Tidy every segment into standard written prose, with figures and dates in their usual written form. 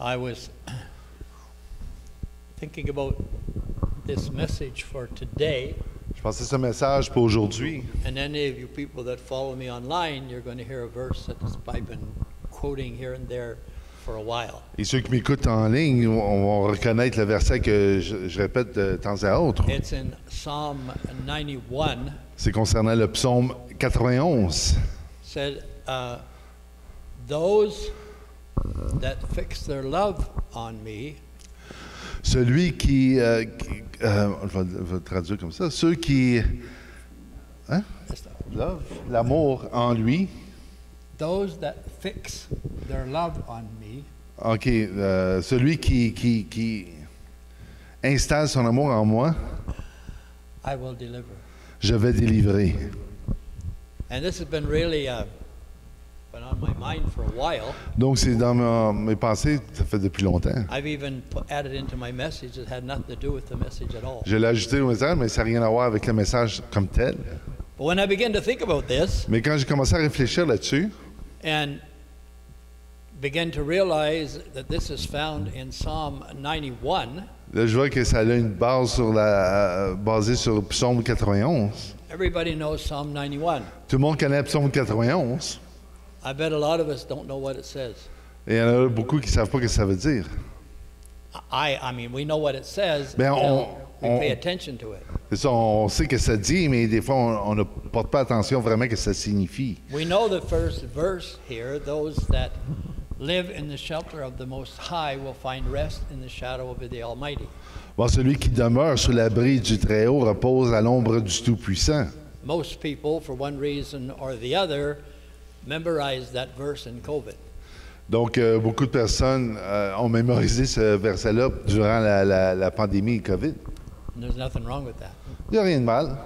I was thinking about this message for today, Je pensais ce message pour aujourd'hui. and any of you people that follow me online, you're going to hear a verse that I've been quoting here and there for a while. Et ceux qui m'écoutent en ligne vont reconnaître le verset que je répète de temps à autre. It's in Psalm 91. C'est concernant le psaume 91. Said, those that fix their love on me Celui je vais traduire comme ça, ceux qui love, l'amour en lui. those that fix their love on me, OK, celui qui installe son amour en moi, I will deliver. je vais délivrer. And this has been really been on my mind for a while. Donc c'est dans mes pensées, ça fait depuis longtemps. I've even added into my message that had nothing to do with the message at all. Je l'ai ajouté au message, mais ça n'a rien à voir avec le message comme tel. But when I began to think about this Mais quand j'ai commencé à réfléchir là-dessus, and began to realize that this is found in Psalm 91, là, je vois que ça a une base basée sur le psaume 91. everybody knows Psalm 91. Tout le monde connaît le psaume 91. I bet a lot of us don't know what it says. Et il y en a beaucoup qui ne savent pas ce que ça veut dire. I mean, we know what it says Ben, until we on- pay attention to it. C'est ça, on sait que ça dit, mais des fois, on ne porte pas attention vraiment que ça signifie. We know the first verse here, those that live in the shelter of the Most High will find rest in the shadow of the Almighty. Bon, celui qui demeure sous l'abri du Très-Haut repose à l'ombre du Tout-Puissant. Most people, for one reason or the other, memorized that verse in COVID. Donc, beaucoup de personnes ont mémorisé ce verset-là durant la pandémie COVID. And there's nothing wrong with that. Il n'y a rien de mal.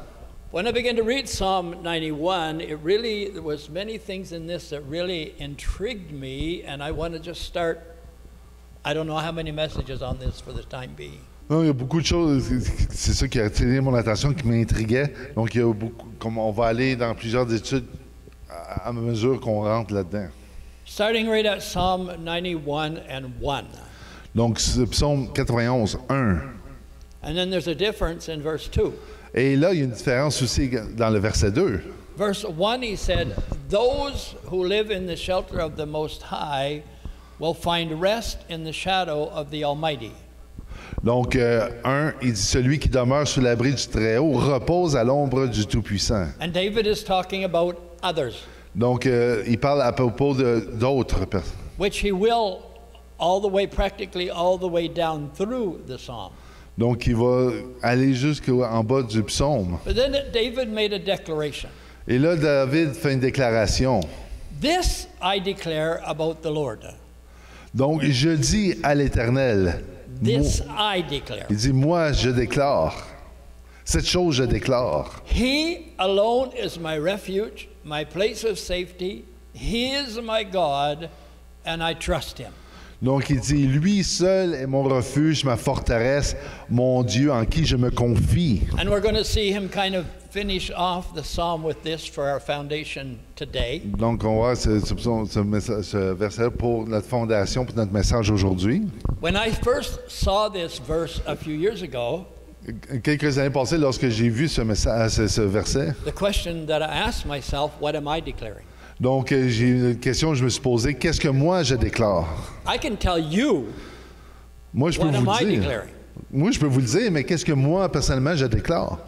When I began to read Psalm 91, there was many things in this that really intrigued me, and I want to just start. I don't know how many messages on this for the time being. Non, il y a beaucoup de choses, c'est ça qui a attiré mon attention, qui m'intriguait. Donc, il y a beaucoup, comme on va aller dans plusieurs études à mesure qu'on rentre là-dedans. Starting right at Psalm 91 and 1. Donc, c'est psaume 91, 1. And then there's a difference in verse 2. Et là, il y a une différence aussi dans le verset 2. Verse 1, he said, those who live in the shelter of the Most High will find rest in the shadow of the Almighty. Donc, 1, il dit « Celui qui demeure sous l'abri du Très-Haut repose à l'ombre du Tout-Puissant. And David is talking about others, » Donc, il parle à propos d'autres personnes. which he will practically all the way down through the psalm. Donc, il va aller jusqu'en bas du psaume. But then David made a declaration. Et là, David fait une déclaration. This I declare about the Lord. Donc, je dis à l'Éternel, This I declare. il dit, moi, je déclare. Cette chose, je déclare. He alone is my refuge, my place of safety. He is my God, and I trust him. Donc, il dit, lui seul est mon refuge, ma forteresse, mon Dieu en qui je me confie. And we're going to see him kind of finish off the psalm with this for our foundation today. Donc, on va voir ce verset pour notre fondation, pour notre message aujourd'hui. When I first saw this verse a few years ago, Quelques années passées, lorsque j'ai vu ce verset, the question that I asked myself, what am I declaring? donc j'ai une question que je me suis posée, qu'est-ce que moi je déclare? I can tell you Moi, je peux what vous am I le dire. declaring. Moi, je peux vous le dire, mais qu'est-ce que moi, personnellement, je déclare?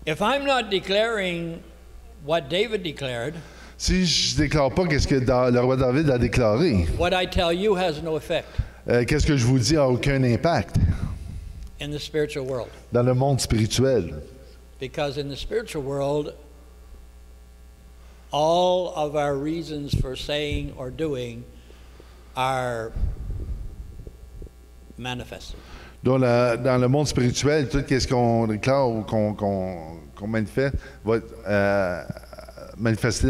If I'm not declaring what David declared, Si je déclare pas qu'est-ce que le roi David a déclaré, what I tell you has no effect qu'est-ce que je vous dis n'a aucun impact in the spiritual world. dans le monde spirituel. Because in the spiritual world, all of our reasons for saying or doing are manifested. Donc, dans le monde spirituel, tout ce qu'on déclare ou qu'on manifeste va manifester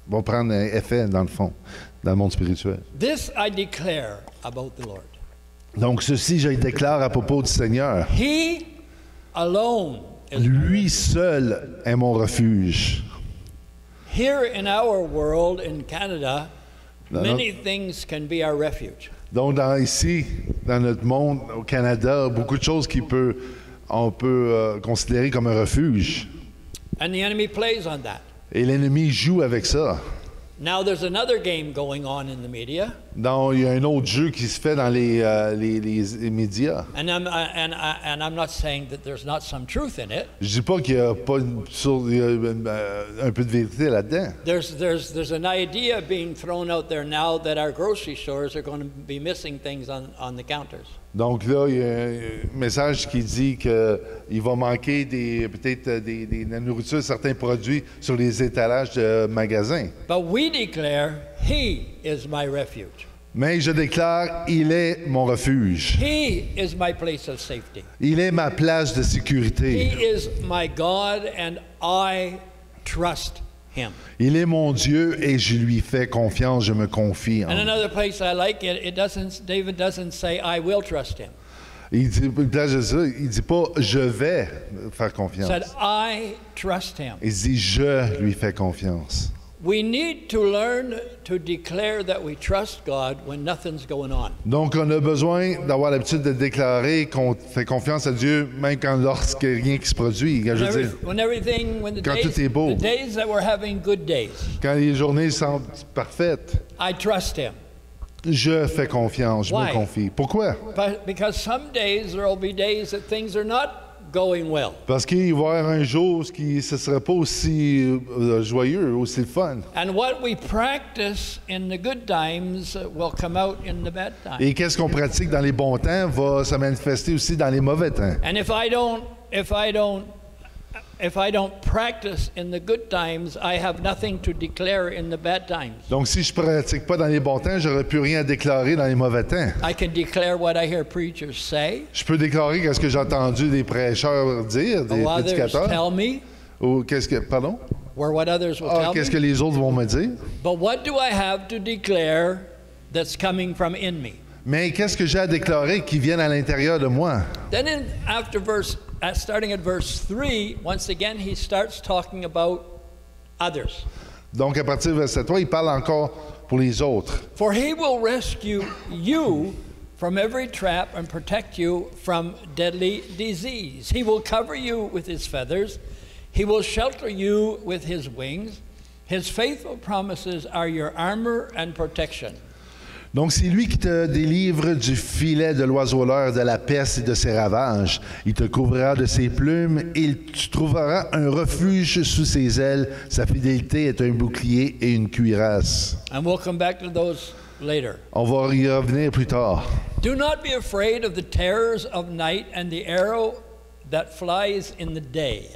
va prendre un effet, dans le fond, dans le monde spirituel. This I declare about the Lord. Donc, ceci, je le déclare à propos du Seigneur. He alone is my Lui refuge. seul est mon refuge. Here in our world, in Canada, Many things can be our refuge. Donc, ici, dans notre monde, au Canada, beaucoup de choses on peut considérer comme un refuge. And the enemy plays on that. Et l'ennemi joue avec ça. Now there's another game going on in the media. Donc, il y a un autre jeu qui se fait dans les médias. And I'm not saying that there's not some truth in it. Je dis pas qu'il n'y a pas un peu de vérité là-dedans. There's an idea being thrown out there now that our grocery stores are going to be missing things on the counters. Donc là, il y a un message qui dit qu'il va manquer peut-être de la nourriture, certains produits sur les étalages de magasins. But we declare, He is my refuge. Mais je déclare, il est mon refuge. He is my place of safety. Il est ma place de He sécurité. is my God and I trust Him. Il est mon Dieu et je lui fais confiance, je me confie en And lui. another place I like David doesn't say, I will trust Him. Il dit pas je vais faire He confiance. said, I trust Him. Il dit je lui fais confiance. We need to learn to declare that we trust God when nothing's going on. Donc on a besoin d'avoir l'habitude de déclarer qu'on fait confiance à Dieu même lorsqu'il n'y a rien qui se produit. Je veux dire, When quand tout est beau. the days that we're having good days, quand les journées semblent parfaites, I trust Him. je fais confiance, je Why? me confie. Pourquoi? Because some days there will be days that things are not going well. Parce qu'il va y avoir un jour où ce ne serait pas aussi joyeux, aussi fun. And what we practice in the good times will come out in the bad times. Et qu'est-ce qu'on pratique dans les bons temps va se manifester aussi dans les mauvais temps. And if I don't practice in the good times, I have nothing to declare in the bad times. Donc si je ne pratique pas dans les bons temps, j'aurais plus rien à déclarer dans les mauvais temps. I can declare what I hear preachers say, Je peux déclarer ce que j'ai entendu des prêcheurs dire, des or others prédicateurs. tell me, Ou pardon? or what others will tell Qu'est-ce que me. les autres vont me dire? But what do I have to declare that's coming from in me? Mais qu'est-ce que j'ai à déclarer qui vienne à l'intérieur de moi? Then starting at verse 3, once again he starts talking about others. Donc à partir du verset 3, il parle encore pour les autres. For he will rescue you from every trap and protect you from deadly disease. He will cover you with his feathers. He will shelter you with his wings. His faithful promises are your armor and protection. Donc, c'est lui qui te délivre du filet de l'oiseleur, de la peste et de ses ravages. Il te couvrira de ses plumes et tu trouveras un refuge sous ses ailes. Sa fidélité est un bouclier et une cuirasse. And we'll come back to those later. On va y revenir plus tard. Do not be afraid of the terrors of night and the arrow that flies in the day.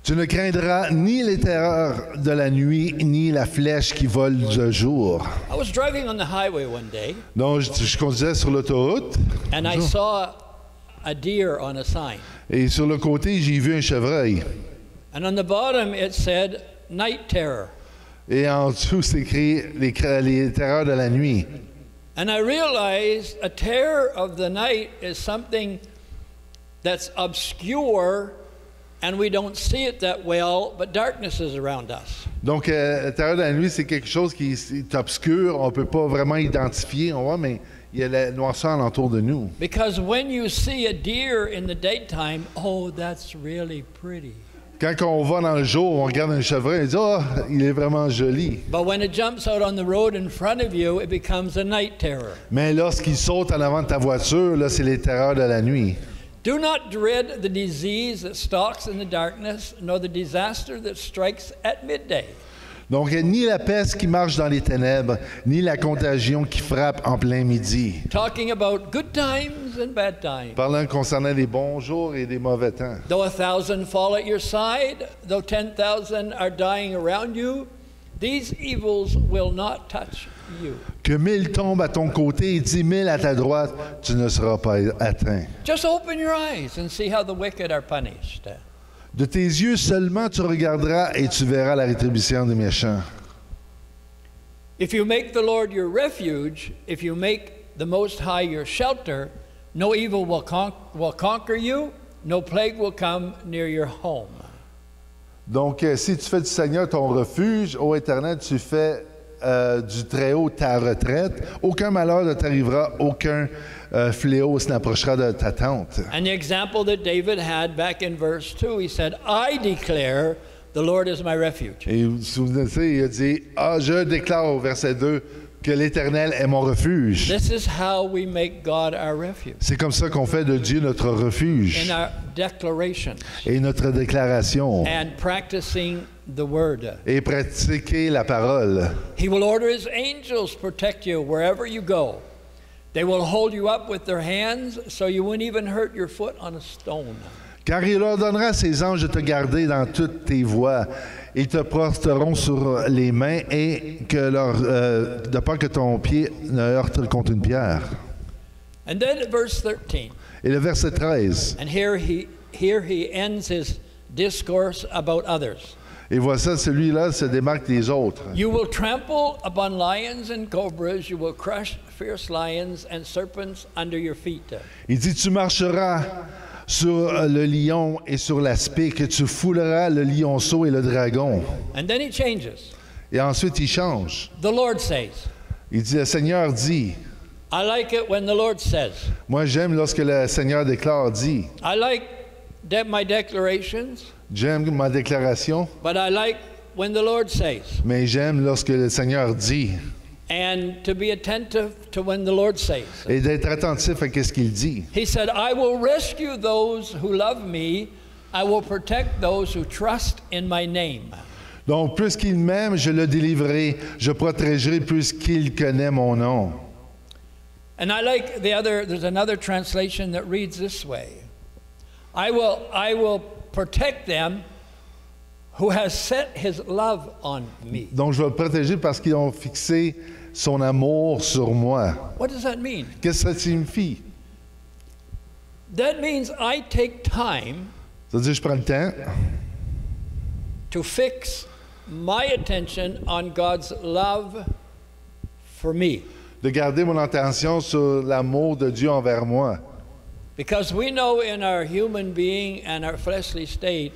Tu ne craindras ni les terreurs de la nuit, ni la flèche qui vole de jour. I was driving on the highway one day, Donc, je conduisais sur l'autoroute and I saw a deer on a sign. et sur le côté, j'ai vu un chevreuil. And on the bottom it said, night terror. Et en dessous, c'est écrit les terreurs de la nuit. And I realized a terror of the night is something that's obscure and we don't see it that well, but darkness is around us. Donc, la terreur de la nuit, c'est quelque chose qui est obscur, on ne peut pas vraiment identifier, on voit, mais il y a la noirceur alentour de nous. Because when you see a deer in the daytime, oh, that's really pretty. Quand on va dans le jour, on regarde un chevreuil, on dit « Ah, il est vraiment joli. But when it jumps out on the road in front of you, it becomes a night terror. » Mais lorsqu'il saute en avant de ta voiture, là, c'est les terreurs de la nuit. Do not dread the disease that stalks in the darkness, nor the disaster that strikes at midday. Donc, ni la peste qui marche dans les ténèbres, ni la contagion qui frappe en plein midi. Talking about good times and bad times. Parlant concernant les bons jours et les mauvais temps. Though 1,000 fall at your side, though 10,000 are dying around you, these evils will not touch you. Que 1000 tombent à ton côté et 10 000 à ta droite, tu ne seras pas atteint. Just open your eyes and see how the wicked are punished. De tes yeux seulement tu regarderas et tu verras la rétribution des méchants. If you make the Lord your refuge, if you make the Most High your shelter, no evil will conquer you, no plague will come near your home. Donc, si tu fais du Seigneur ton refuge, ô Éternel, tu fais du Très-Haut ta retraite. Aucun malheur ne t'arrivera, aucun fléau s'approchera de ta tente. And the example that David had back in verse 2, he said, I declare the Lord is my refuge. Et vous vous souvenez, il a dit, « Ah, je déclare au verset 2 que l'Éternel est mon refuge. » This is how we make God our refuge. C'est comme ça qu'on fait de Dieu notre refuge In our declaration et notre déclaration and practicing the word. et pratiquer la parole. He will order his angels protect you wherever you go. They will hold you up with their hands so you won't even hurt your foot on a stone. Car il leur donnera ses anges de te garder dans toutes tes voies. Ils te porteront sur les mains et de peur que ton pied ne heurte contre une pierre. And then verse 13. Et le verset 13. And here he ends his discourse about others. Et voici, celui-là se démarque des autres. You will trample upon lions and cobras, you will crush fierce lions and serpents under your feet. Il dit, tu marcheras sur le lion et sur l'aspic, tu fouleras le lionceau et le dragon. And then he changes. Et ensuite, il change. The Lord says. Il dit, le Seigneur dit. I like it when the Lord says. Moi, j'aime lorsque le Seigneur déclare, dit. I like my declarations. J'aime ma déclaration. But I like when the Lord says. Mais j'aime lorsque le Seigneur dit. And to be attentive to when the Lord says. Et d'être attentif à ce qu'il dit. He said, I will rescue those who love me. I will protect those who trust in my name. Donc, puisqu'il m'aime, je le délivrerai. Je protégerai puisqu'il connaît mon nom. And I like there's another translation that reads this way. I will protect them who has set his love on me. Donc, je vais le protéger parce qu'ils ont fixé son amour sur moi. What does that mean? Qu'est-ce que ça signifie? That means I take time Ça veut dire que je prends le temps to fix my attention on God's love for me. de garder mon attention sur l'amour de Dieu envers moi. Because we know in our human being and our fleshly state,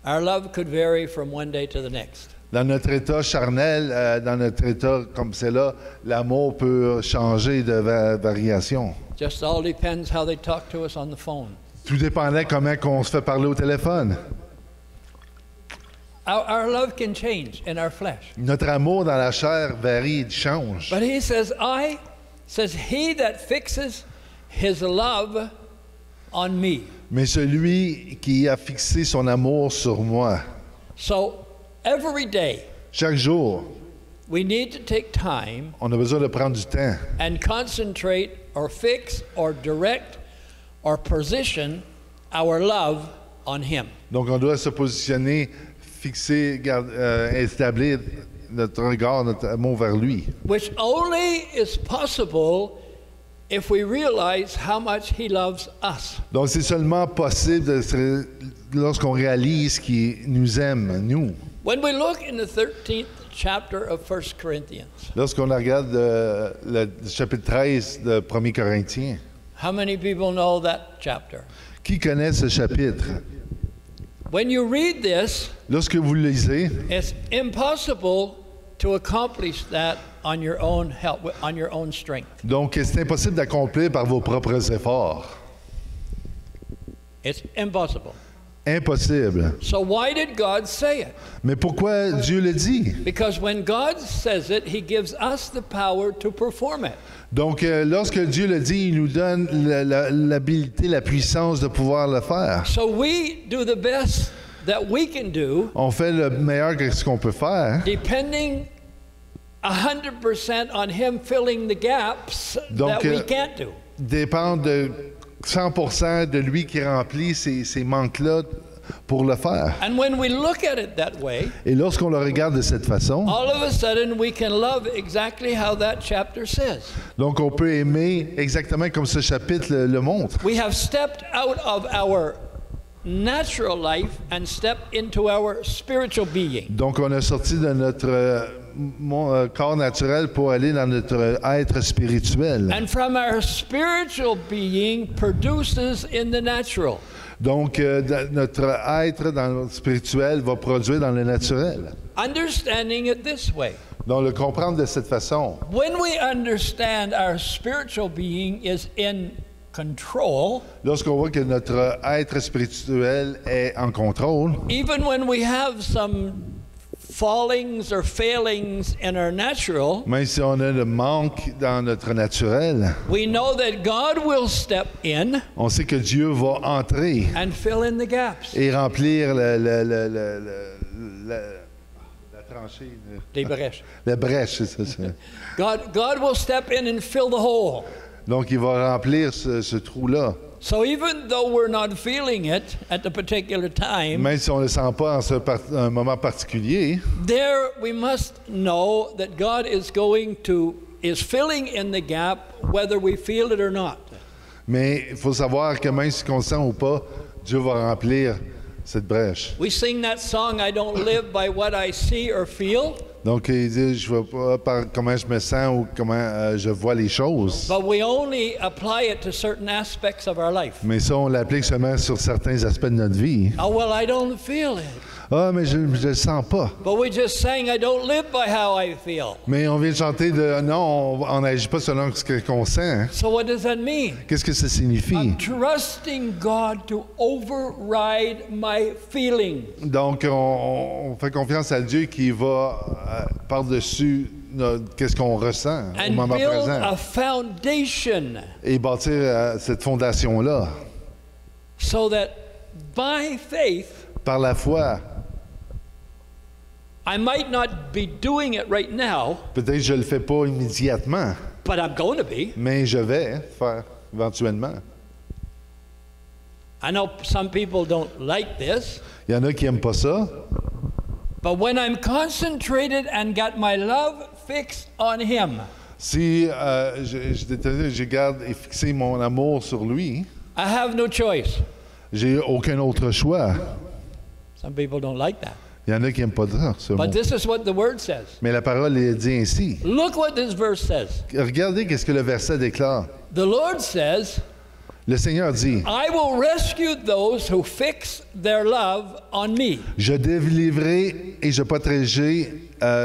our love could vary from one day to the next. Dans notre état charnel, dans notre état comme c'est là, l'amour peut changer de variation. Just all depends how they talk to us on the phone. Tout dépendait comment on se fait parler au téléphone. Our love can change in our flesh. Notre amour dans la chair varie, il change. But he says, he that fixes his love on me. Mais celui qui a fixé son amour sur moi, So every day chaque jour, we need to take time on a besoin de prendre du temps and concentrate or fix or direct or position our love on him. Donc, on doit se positionner, fixer, établir notre regard, notre amour vers lui. Which only is possible if we realize how much he loves us. Donc, c'est seulement possible lorsqu'on réalise qu'il nous aime, nous. When we look in the 13th chapter of 1 Corinthians, Lorsqu'on regarde le chapitre 13 de 1 Corinthiens, how many people know that chapter? qui connaît ce chapitre? When you read this, Lorsque vous le lisez, it's impossible to accomplish that on your own help, on your own strength. donc c'est impossible d'accomplir par vos propres efforts. It's impossible. Impossible. So why did God say it? Mais pourquoi Dieu le dit? Because when God says it, he gives us the power to perform it. Donc, lorsque Dieu le dit, il nous donne l'habilité, la puissance de pouvoir le faire. So we do the best that we can do, On fait le meilleur que ce qu'on peut faire, depending 100% on him filling the gaps Donc, that we can't do. dépend de 100% de lui qui remplit ces manques-là pour le faire. And when we look at it that way, Et lorsqu'on le regarde de cette façon, all of a sudden we can love exactly how that chapter says. donc on peut aimer exactement comme ce chapitre le montre. We have stepped out of our natural life and stepped into our spiritual being. Donc on a sorti de notre corps naturel pour aller dans notre être spirituel. And from our spiritual being produces in the natural. Donc notre être dans le spirituel va produire dans le naturel. Understanding it this way. Donc, le comprendre de cette façon, When we understand our spiritual being is in control, lorsqu'on voit que notre être spirituel est en contrôle, even when we have some fallings or failings in our natural, même si on a le manque dans notre naturel, we know that God will step in on sait que Dieu va entrer and fill in the gaps. et remplir la tranchée, Les brèches. la brèche, c'est ça. God will step in and fill the hole. Donc, il va remplir ce trou-là. So even though we're not feeling it at the particular time, Même si on ne le sent pas en un moment particulier, there we must know that God is filling in the gap whether we feel it or not. mais il faut savoir que même si on le sent ou pas, Dieu va remplir cette brèche. We sing that song, I don't live by what I see or feel, Donc, il dit, je ne vois pas par comment je me sens ou comment je vois les choses. but we only apply it to certain aspects of our life. Mais ça, on l'applique seulement sur certains aspects de notre vie. Oh, well, I don't feel it. Ah, mais je ne le sens pas. But we just sang, I don't live by how I feel. Mais on vient de chanter de non, on n'agit pas selon ce qu'on sent. So what does that mean? Qu'est-ce que ça signifie? I'm trusting God to override my feelings. Donc, on fait confiance à Dieu qui va par-dessus qu'est-ce qu'on ressent au And moment build présent a foundation et bâtir cette fondation-là. so that by faith, Par la foi, I might not be doing it right now, peut-être que je ne le fais pas immédiatement, but I'm going to be. mais je vais faire éventuellement. I know some people don't like this, Il y en a qui n'aiment pas ça, but when I'm concentrated and got my love fixed on Him, si je garde et fixer mon amour sur lui, I have no choice. j'ai aucun autre choix. Some people don't like that. Il y en a qui n'aiment pas ça, ce mot. But this is what the Word says. Mais la parole est dit ainsi. Look what this verse says. Regardez qu'est-ce que le verset déclare. The Lord says, Le Seigneur dit, I will rescue those who fix their love on me. je délivrerai et je protégerai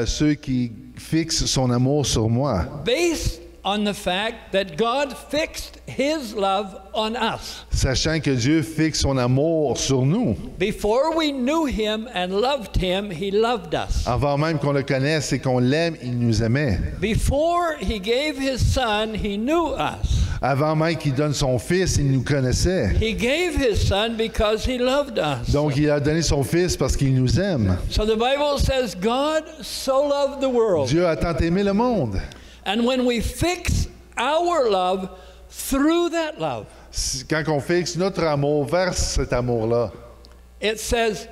ceux qui fixent son amour sur moi. Based on the fact that God fixed His love on us. Sachant que Dieu fixe son amour sur nous. Before we knew Him and loved Him, He loved us. Avant même qu'on le connaisse et qu'on l'aime, il nous aimait. Before He gave His Son, He knew us. Avant même qu'il donne son Fils, il nous connaissait. He gave His Son because He loved us. Donc, il a donné son Fils parce qu'il nous aime. So the Bible says God so loved the world. Dieu a tant aimé le monde. And when we fix our love through that love, Quand on fixe notre amour vers cet amour-là, it says,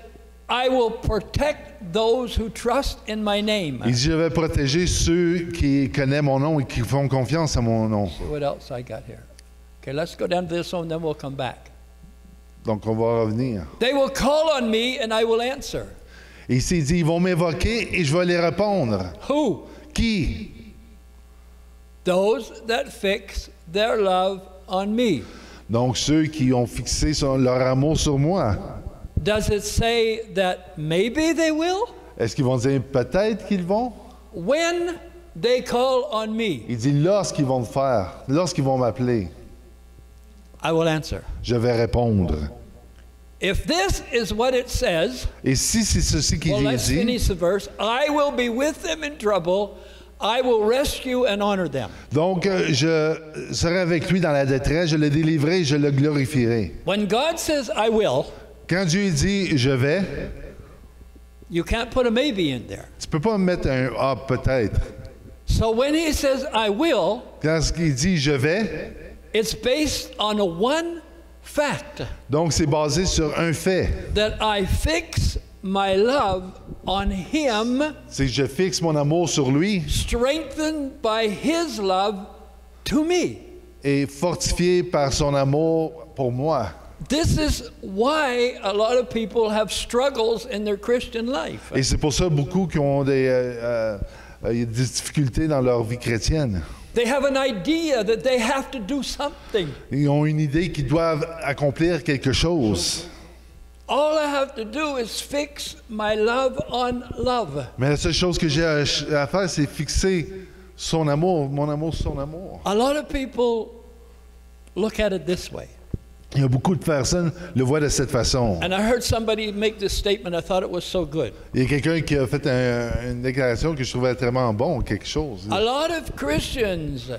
I will protect those who trust in my name. il dit, je vais protéger ceux qui connaissent mon nom et qui font confiance à mon nom. See what else I got here. Okay, let's go down to this one, then we'll come back. Donc, on va revenir. They will call on me and I will answer. Et ici, il dit, ils vont m'évoquer et je vais les répondre. Who? Qui? Those that fix their love on me. Donc, ceux qui ont fixé leur amour sur moi. Does it say that maybe they will? Est-ce qu'ils vont dire peut-être qu'ils vont? When they call on me, Il dit lorsqu'ils vont le faire, lorsqu'ils vont m'appeler, I will answer. je vais répondre. If this is what it says, Et si c'est ceci qui well, est let's dit, finish the verse. I will be with them in trouble. I will rescue and honor them. donc je serai avec lui dans la détresse, je le délivrerai, je le glorifierai. When God says I will, Quand Dieu dit je vais, you can't put a maybe in there. tu peux pas mettre un ah peut-être. So when He says I will, Quand il dit je vais, it's based on a one fact donc c'est basé sur un fait. that I fix my love on Him, C'est que je fixe mon amour sur lui strengthened by His love to me. et fortifié par son amour pour moi. This is why a lot of people have struggles in their Christian life. Et c'est pour ça beaucoup qui ont des difficultés dans leur vie chrétienne. They have an idea that they have to do something. Ils ont une idée qu'ils doivent accomplir quelque chose. All I have to do is fix my love on love. Mais la seule chose que j'ai à faire, c'est fixer son amour, mon amour sur son amour. A lot of people look at it this way. Il y a beaucoup de personnes qui le voient de cette façon. And I heard somebody make this statement. I thought it was so good. Il y a quelqu'un qui a fait une déclaration que je trouvais tellement bon, quelque chose. A lot of Christians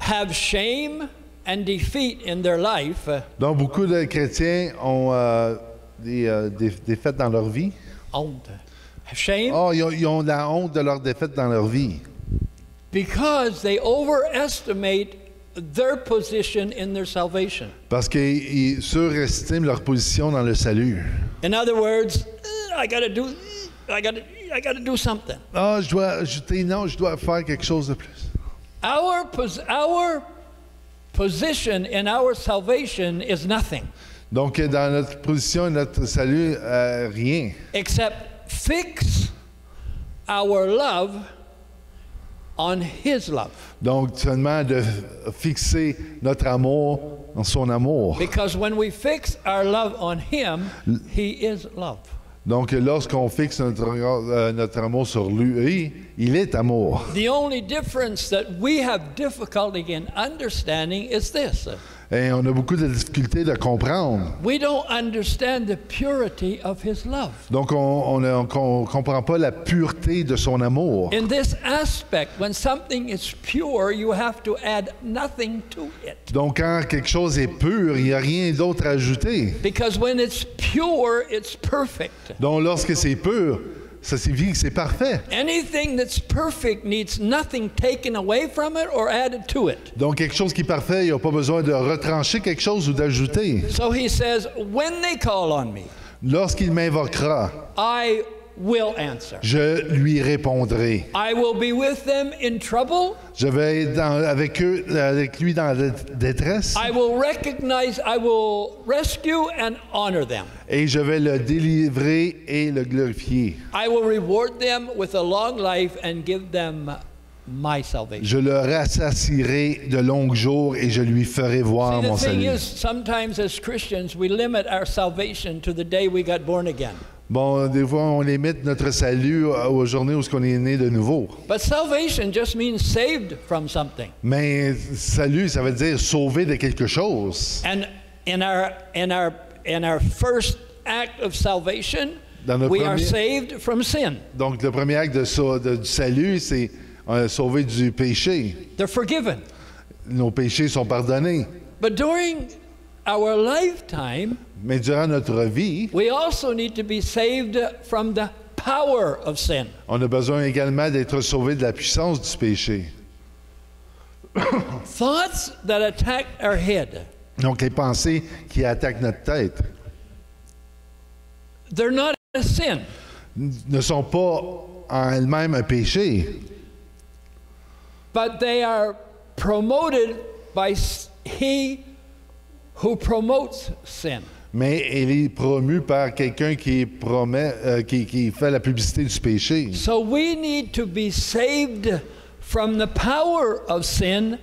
have shame and defeat in their life. Donc, beaucoup de chrétiens ont des défaites dans leur vie. Honte. Shame Oh, ils ont la honte de leurs défaites dans leur vie. because they overestimate their position in their salvation. Parce qu'ils surestiment leur position dans le salut. In other words, I got to do something. Ah, je dois ajouter, non, je dois faire quelque chose de plus. Our position in our salvation is nothing Donc, dans notre position et notre salut, rien. except fix our love on His love. Donc, seulement de fixer notre amour en son amour. Because when we fix our love on Him, He is love. Donc, lorsqu'on fixe notre amour sur lui, il est amour. The only difference that we have difficulty in understanding is this. Et on a beaucoup de difficultés de comprendre. We don't understand the purity of His love. Donc, on ne comprend pas la pureté de son amour. In this aspect, when something is pure, you have to add nothing to it. Donc, quand quelque chose est pur, il n'y a rien d'autre à ajouter. Because when it's pure, it's perfect. Donc, lorsque c'est pur, ça signifie que c'est parfait. Anything that's perfect needs nothing taken away from it or added to it. Donc, quelque chose qui est parfait, il n'y a pas besoin de retrancher quelque chose ou d'ajouter. So he says, when they call on me, Lorsqu'il m'invoquera, I will answer. je lui répondrai. I will be with them in trouble. Je vais être avec lui dans la détresse I will rescue and honor them. et je vais le délivrer et le glorifier. I will reward them with a long life and give them my salvation. Je le rassasierai de longs jours et je lui ferai voir See, mon the thing salut. is, sometimes as Christians, we limit our salvation to the day we got born again. Bon, des fois, on limite notre salut aux journées où on est né de nouveau. But salvation just means saved from something. Mais salut, ça veut dire sauver de quelque chose. And in our first act of salvation, Dans notre we are premier- saved from sin. Donc, le premier acte du salut, c'est sauver du péché. They're forgiven. Nos péchés sont pardonnés. But during our lifetime, Mais durant notre vie, we also need to be saved from the power of sin. on a besoin également d'être sauvé de la puissance du péché. Thoughts that attack our head, Donc, les pensées qui attaquent notre tête they're not a sin. ne sont pas en elles-mêmes un péché, But they are promoted by he who promotes sin. mais elle est promue par quelqu'un qui qui fait la publicité du péché. So we need to be saved from the power of sin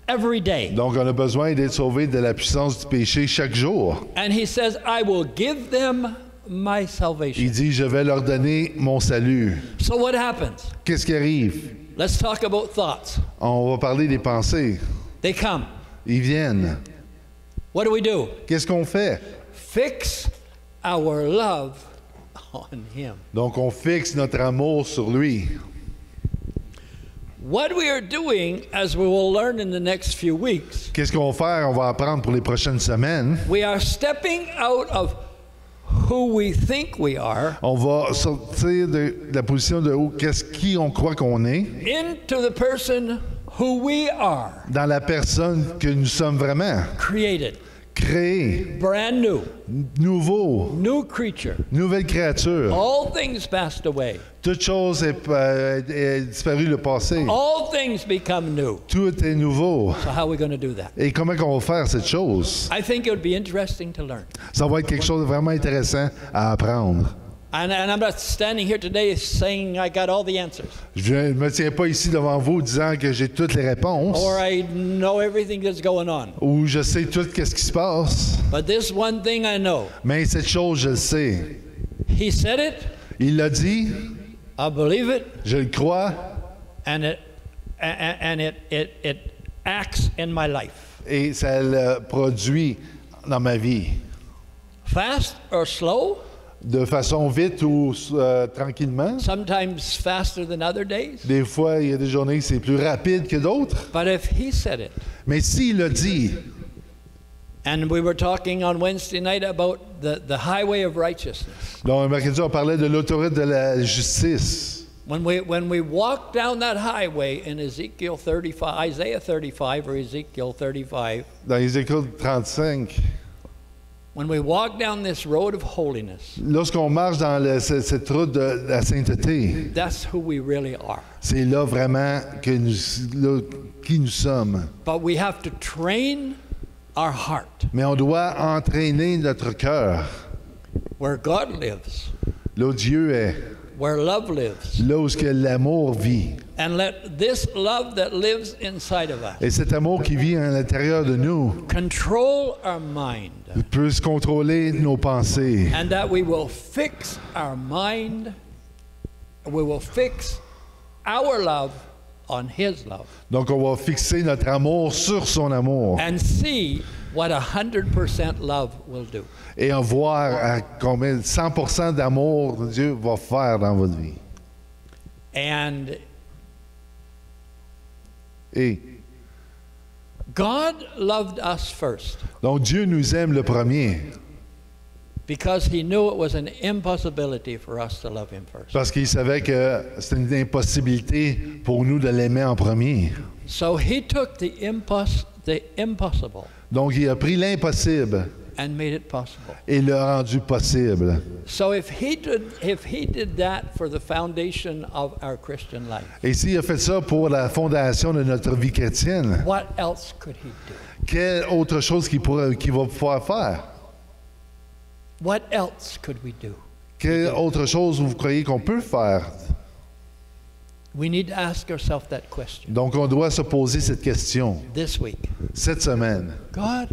every day. Donc, on a besoin d'être sauvé de la puissance du péché chaque jour. And he says, I will give them my salvation. Il dit, je vais leur donner mon salut. So what happens? Qu'est-ce qui arrive? Let's talk about thoughts. On va parler des pensées. They come. Ils viennent. What do? Qu'est-ce qu'on fait? Fix our love on him. Donc, on fixe notre amour sur lui. What we are doing, as we will learn in the next few weeks, Qu'est-ce qu'on va faire? On va apprendre pour les prochaines semaines. we are stepping out of who we think we are On va sortir de la position de qui on croit qu'on est, into the person who we are, dans la personne que nous sommes vraiment. created, Créé, brand new, nouveau, new creature. nouvelle créature. All things passed away. Toute chose est disparue le passé. All things become new. Tout est nouveau. So how are we going to do that? Et comment on va faire cette chose? I think it would be interesting to learn. Ça va être quelque chose de vraiment intéressant à apprendre. And I'm not standing here today saying I got all the answers Je ne me tiens pas ici devant vous disant que j'ai toutes les réponses or I know everything that's going on. ou je sais tout ce qui se passe. But this one thing I know. Mais cette chose, je le sais. He said it, Il l'a dit, I believe it, je le crois, and it acts in my life. et ça le produit dans ma vie. Fast or slow, De façon vite ou tranquillement. sometimes faster than other days. Des fois, il y a des journées que c'est plus rapide que d'autres. But if he said it, Mais s'il l'a dit, and we were talking on Wednesday night about the highway of righteousness. donc mercredi, on parlait de l'autoroute de la justice. When we walk down that highway in Ezekiel 35, Isaiah 35 or Ezekiel 35, Dans Ézéchiel 35, when we walk down this road of holiness, lorsqu'on marche dans cette route de la sainteté, that's who we really are. c'est là vraiment que qui nous sommes. But we have to train our heart Mais on doit entraîner notre cœur. where God lives, Là où Dieu est, where love lives, là où ce que l'amour vit. and let this love that lives inside of us Et cet amour qui vit à l'intérieur de nous control our mind, puisse contrôler nos pensées. and that we will fix our mind, we will fix our love on His love, Donc, on va fixer notre amour sur son amour and see what 100% love will do. et en voir à combien 100% d'amour Dieu va faire dans votre vie. And Et God loved us first donc, Dieu nous aime le premier because He knew it was an impossibility for us to love Him first. parce qu'il savait que c'était une impossibilité pour nous de l'aimer en premier. So He took the impossible Donc, il a pris l'impossible and made it possible. et l'a rendu possible. So if he did that for the foundation of our Christian life, Et s'il a fait ça pour la fondation de notre vie chrétienne, what else could He do? quelle autre chose qu'il va pouvoir faire? What else could we do? Quelle autre chose vous croyez qu'on peut faire? We need to ask ourselves that question Donc, on doit se poser cette question this week. cette semaine. God,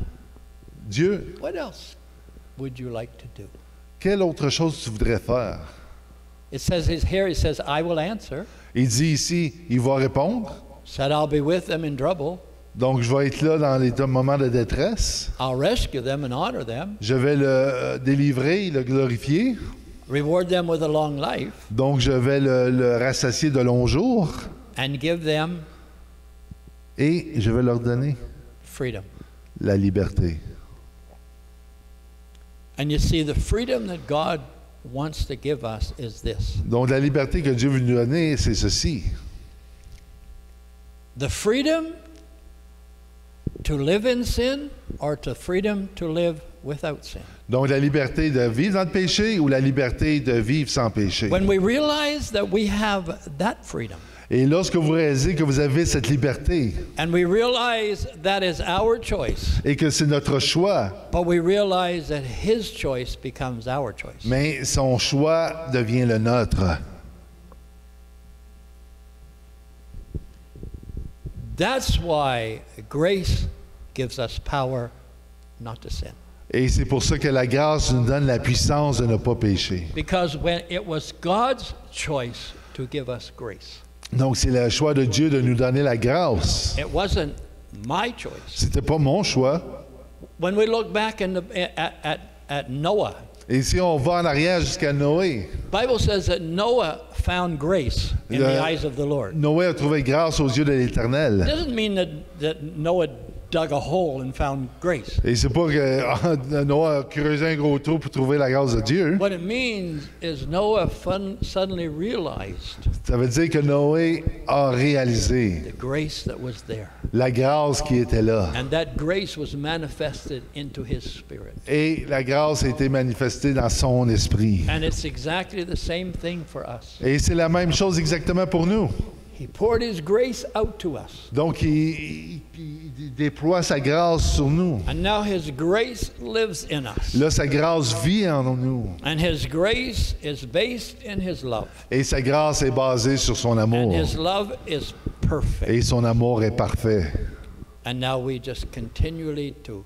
Dieu, what else would you like to do? quelle autre chose tu voudrais faire? It says here, He says, I will answer. Il dit ici, il va répondre. Said, I'll be with them in trouble. Donc, je vais être là dans les moments de détresse. I'll rescue them and honor them. Je vais le délivrer, le glorifier. Reward them with a long life. Donc, je vais le rassasier de longs jours. And give them Et je vais leur donner freedom. la liberté. And you see, the freedom that God wants to give us is this. Donc, la liberté que Dieu veut nous donner, c'est ceci. The freedom to live in sin or to freedom to live without sin. Donc, la liberté de vivre dans le péché ou la liberté de vivre sans péché. When we realize that we have that freedom, Et lorsque vous réalisez que vous avez cette liberté and we realize that is our choice, et que c'est notre choix, but we realize that His choice becomes our choice. mais son choix devient le nôtre. That's why grace gives us power not to sin. Et c'est pour ça que la grâce nous donne la puissance de ne pas pécher. Because when it was God's choice to give us grace, Donc, c'est le choix de Dieu de nous donner la grâce. it wasn't my choice. C'était pas mon choix. When we look back at Noah, Et si on va en arrière jusqu'à Noé, the Bible says that Noah found grace in the eyes of the Lord. Noé a trouvé grâce aux yeux de It l'Éternel. doesn't mean that Noah dug a hole and found grace. Et c'est pas que Noé a creusé un gros trou pour trouver la grâce de Dieu. What it means is Noah suddenly realized Ça veut dire que Noé a réalisé the grace that was there. la grâce qui était là. And that grace was manifested into his spirit. Et la grâce a été manifestée dans son esprit. And it's exactly the same thing for us. Et c'est la même chose exactement pour nous. He poured His grace out to us. Donc, il déploie sa grâce sur nous. And now His grace lives in us. Là, sa grâce vit en nous. And His grace is based in His love. Et sa grâce est basée sur son amour. And His love is perfect. Et son amour est parfait. And now we just continually to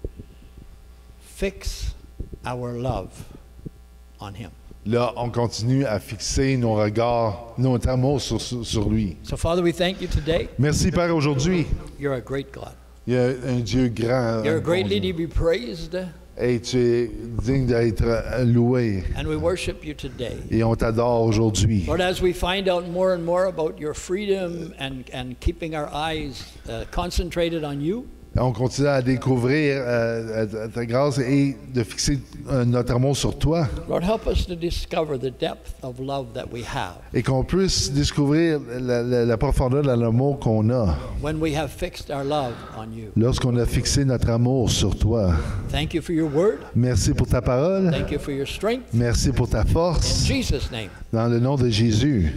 fix our love on Him. Là, on continue à fixer nos regards, notre amour sur lui. So, Father, we thank you today. Merci, Père, aujourd'hui. You're a great God. Il y a un Dieu grand. You're un bon greatly Dieu. to be praised. Et tu es digne d'être loué. And we worship you today. Et on t'adore aujourd'hui. Lord, as we find out more and more about your freedom and keeping our eyes concentrated on you, On continue à découvrir ta grâce et de fixer notre amour sur toi. Lord, help us to discover the depth of love that we have Et qu'on puisse découvrir la profondeur de l'amour qu'on a when we have fixed our love on you. lorsqu'on a fixé notre amour sur toi. Thank you for your word. Merci pour ta parole. Thank you for your strength. Merci pour ta In force. Jesus' name. Dans le nom de Jésus.